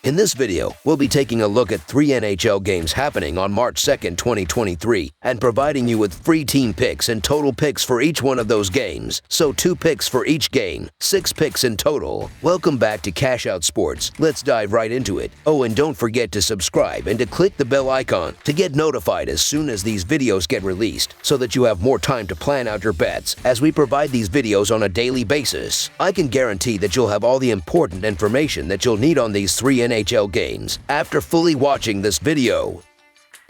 In this video, we'll be taking a look at 3 NHL games happening on March 2nd, 2023, and providing you with free team picks and total picks for each one of those games. So 2 picks for each game, 6 picks in total. Welcome back to Cash Out Sports. Let's dive right into it. Oh, and don't forget to subscribe and to click the bell icon to get notified as soon as these videos get released, so that you have more time to plan out your bets as we provide these videos on a daily basis. I can guarantee that you'll have all the important information that you'll need on these 3 NHL games after fully watching this video.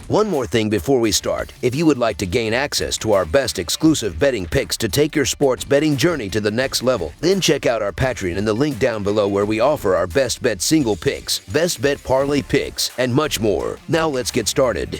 One more thing before we start. If you would like to gain access to our best exclusive betting picks to take your sports betting journey to the next level, then check out our Patreon in the link down below, where we offer our best bet single picks, best bet parlay picks, and much more. Now let's get started.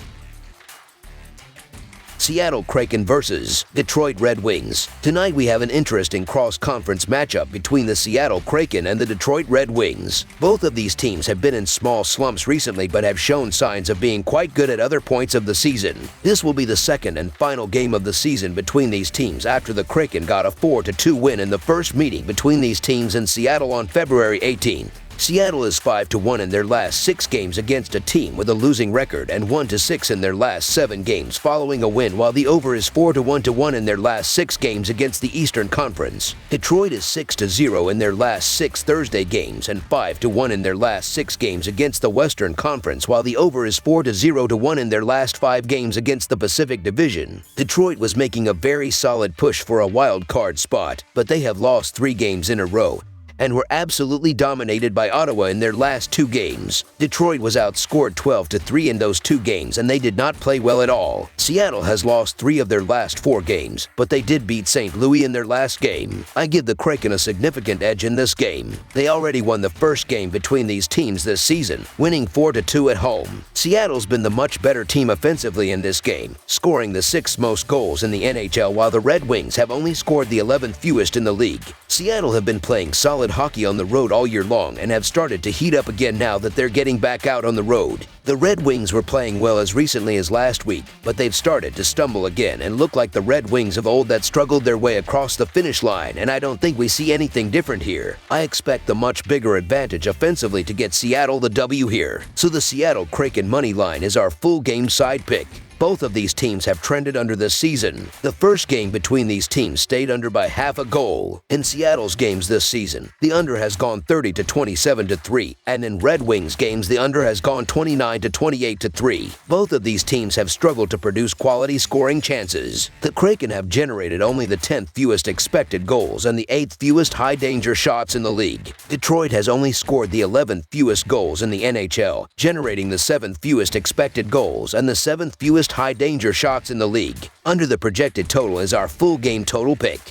Seattle Kraken versus Detroit Red Wings. Tonight we have an interesting cross-conference matchup between the Seattle Kraken and the Detroit Red Wings. Both of these teams have been in small slumps recently, but have shown signs of being quite good at other points of the season. This will be the second and final game of the season between these teams after the Kraken got a 4-2 win in the first meeting between these teams in Seattle on February 18th. Seattle is 5-1 in their last 6 games against a team with a losing record, and 1-6 in their last 7 games following a win, while the over is 4-1 in their last 6 games against the Eastern Conference. Detroit is 6-0 in their last 6 Thursday games and 5-1 in their last 6 games against the Western Conference, while the over is 4-0 in their last 5 games against the Pacific Division. Detroit was making a very solid push for a wild card spot, but they have lost 3 games in a row and were absolutely dominated by Ottawa in their last 2 games. Detroit was outscored 12-3 in those 2 games, and they did not play well at all. Seattle has lost 3 of their last 4 games, but they did beat St. Louis in their last game. I give the Kraken a significant edge in this game. They already won the first game between these teams this season, winning 4-2 at home. Seattle's been the much better team offensively in this game, scoring the 6th most goals in the NHL, while the Red Wings have only scored the 11th fewest in the league. Seattle have been playing solid hockey on the road all year long and have started to heat up again now that they're getting back out on the road. The Red Wings were playing well as recently as last week, but they've started to stumble again and look like the Red Wings of old that struggled their way across the finish line, and I don't think we see anything different here. I expect the much bigger advantage offensively to get Seattle the W here, so the Seattle Kraken money line is our full game side pick. Both of these teams have trended under this season. The first game between these teams stayed under by half a goal. In Seattle's games this season, the under has gone 30-27-3, and in Red Wings games, the under has gone 29-28-3. Both of these teams have struggled to produce quality scoring chances. The Kraken have generated only the 10th fewest expected goals and the 8th fewest high-danger shots in the league. Detroit has only scored the 11th fewest goals in the NHL, generating the 7th fewest expected goals and the 7th fewest high-danger shots in the league. Under the projected total is our full game total pick.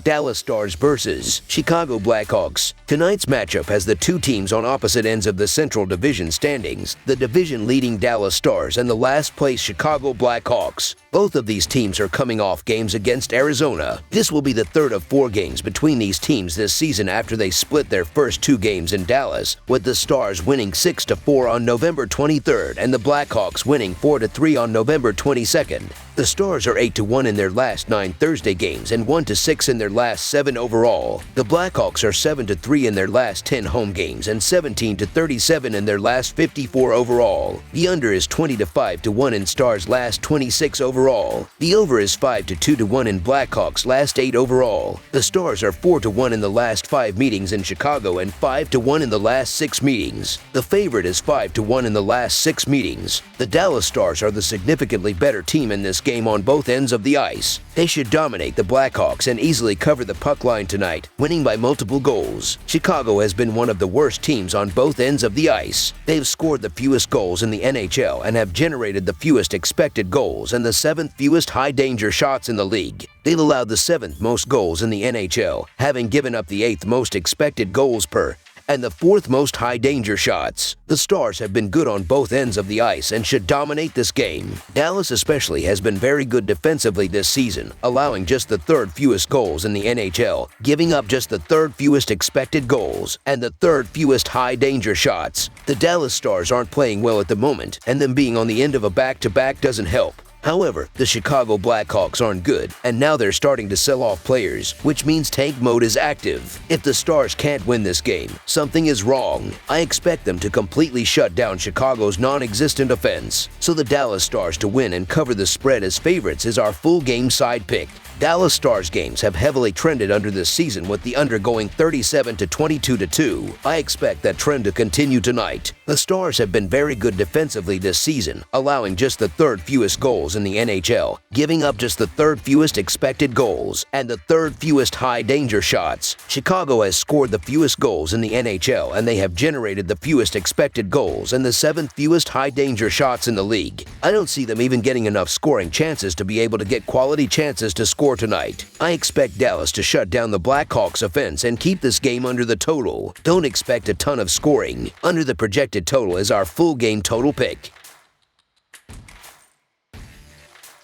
Dallas Stars versus Chicago Blackhawks. Tonight's matchup has the 2 teams on opposite ends of the Central Division standings, the division-leading Dallas Stars and the last-place Chicago Blackhawks. Both of these teams are coming off games against Arizona. This will be the 3rd of 4 games between these teams this season after they split their first 2 games in Dallas, with the Stars winning 6-4 on November 23rd and the Blackhawks winning 4-3 on November 22nd. The Stars are 8-1 in their last 9 Thursday games and 1-6 in their last 7 overall. The Blackhawks are 7-3 in their last 10 home games and 17-37 in their last 54 overall. The under is 20-5-1 in Stars' last 26 overall. The over is 5-2-1 in Blackhawks' last 8 overall. The Stars are 4-1 in the last 5 meetings in Chicago and 5-1 in the last 6 meetings. The favorite is 5-1 in the last 6 meetings. The Dallas Stars are the significantly better team in this game on both ends of the ice. They should dominate the Blackhawks and easily cover the puck line tonight, winning by multiple goals. Chicago has been one of the worst teams on both ends of the ice. They've scored the fewest goals in the NHL and have generated the fewest expected goals and the 7th fewest high-danger shots in the league. They've allowed the 7th most goals in the NHL, having given up the 8th most expected goals per and the 4th most high-danger shots. The Stars have been good on both ends of the ice and should dominate this game. Dallas especially has been very good defensively this season, allowing just the 3rd fewest goals in the NHL, giving up just the 3rd fewest expected goals, and the 3rd fewest high-danger shots. The Dallas Stars aren't playing well at the moment, and them being on the end of a back-to-back doesn't help. However, the Chicago Blackhawks aren't good, and now they're starting to sell off players, which means tank mode is active. If the Stars can't win this game, something is wrong. I expect them to completely shut down Chicago's non-existent offense. So the Dallas Stars to win and cover the spread as favorites is our full game side pick. Dallas Stars games have heavily trended under this season, with the under going 37 to 22 to 2. I expect that trend to continue tonight. The Stars have been very good defensively this season, allowing just the third fewest goals in the NHL, giving up just the third fewest expected goals, and the third fewest high danger shots. Chicago has scored the fewest goals in the NHL, and they have generated the fewest expected goals and the seventh fewest high danger shots in the league. I don't see them even getting enough scoring chances to be able to get quality chances to score tonight. I expect Dallas to shut down the Blackhawks offense and keep this game under the total. Don't expect a ton of scoring. Under the projected total is our full game total pick.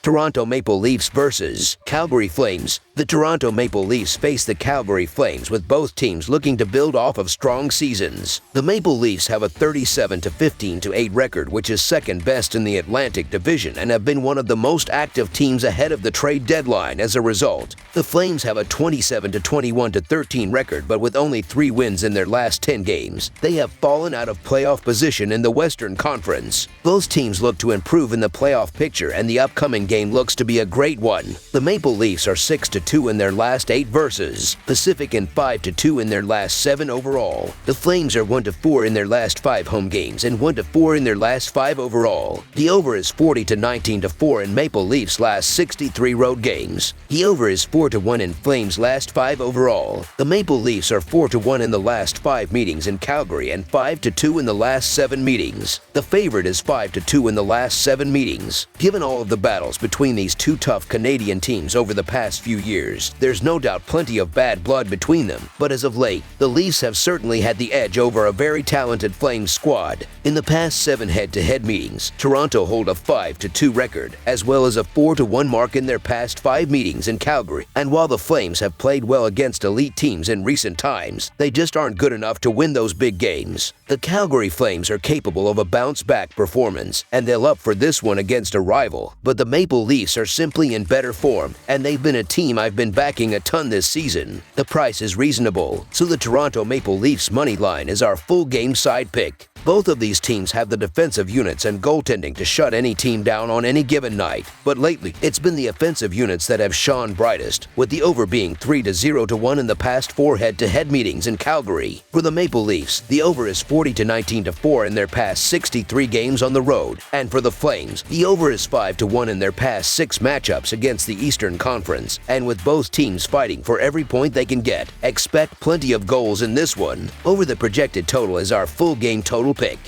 Toronto Maple Leafs versus Calgary Flames. The Toronto Maple Leafs face the Calgary Flames, with both teams looking to build off of strong seasons. The Maple Leafs have a 37-15-8 record, which is second best in the Atlantic Division, and have been one of the most active teams ahead of the trade deadline as a result. The Flames have a 27-21-13 record, but with only 3 wins in their last 10 games. They have fallen out of playoff position in the Western Conference. Both teams look to improve in the playoff picture, and the upcoming game looks to be a great one. The Maple Leafs are 6-2 in their last 8 versus Pacific and 5-2 in their last 7 overall. The Flames are 1-4 in their last 5 home games and 1-4 in their last 5 overall. The over is 40-19-4 in Maple Leafs' last 63 road games. The over is 4-1 in Flames' last 5 overall. The Maple Leafs are 4-1 in the last 5 meetings in Calgary and 5-2 in the last 7 meetings. The favorite is 5-2 in the last 7 meetings. Given all of the battles between these two tough Canadian teams over the past few years, there's no doubt plenty of bad blood between them, but as of late, the Leafs have certainly had the edge over a very talented Flames squad. In the past 7 head-to-head meetings, Toronto hold a 5-2 record, as well as a 4-1 mark in their past 5 meetings in Calgary. And while the Flames have played well against elite teams in recent times, they just aren't good enough to win those big games. The Calgary Flames are capable of a bounce-back performance, and they'll up for this one against a rival, but the Maple Leafs are simply in better form, and they've been a team I've been backing a ton this season. The price is reasonable, so the Toronto Maple Leafs money line is our full game side pick. Both of these teams have the defensive units and goaltending to shut any team down on any given night, but lately it's been the offensive units that have shone brightest, with the over being 3-0-1 in the past 4 head-to-head meetings in Calgary. For the Maple Leafs, the over is 40-19-4 in their past 63 games on the road, and for the Flames, the over is 5-1 in their past 6 matchups against the Eastern Conference. And with both teams fighting for every point they can get, expect plenty of goals in this one. Over the projected total is our full game total pick.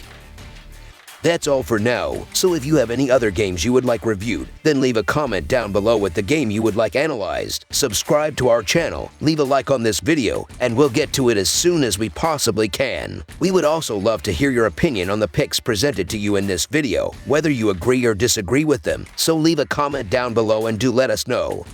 That's all for now, so if you have any other games you would like reviewed, then leave a comment down below with the game you would like analyzed. Subscribe to our channel, leave a like on this video, and we'll get to it as soon as we possibly can. We would also love to hear your opinion on the picks presented to you in this video, whether you agree or disagree with them, so leave a comment down below and do let us know.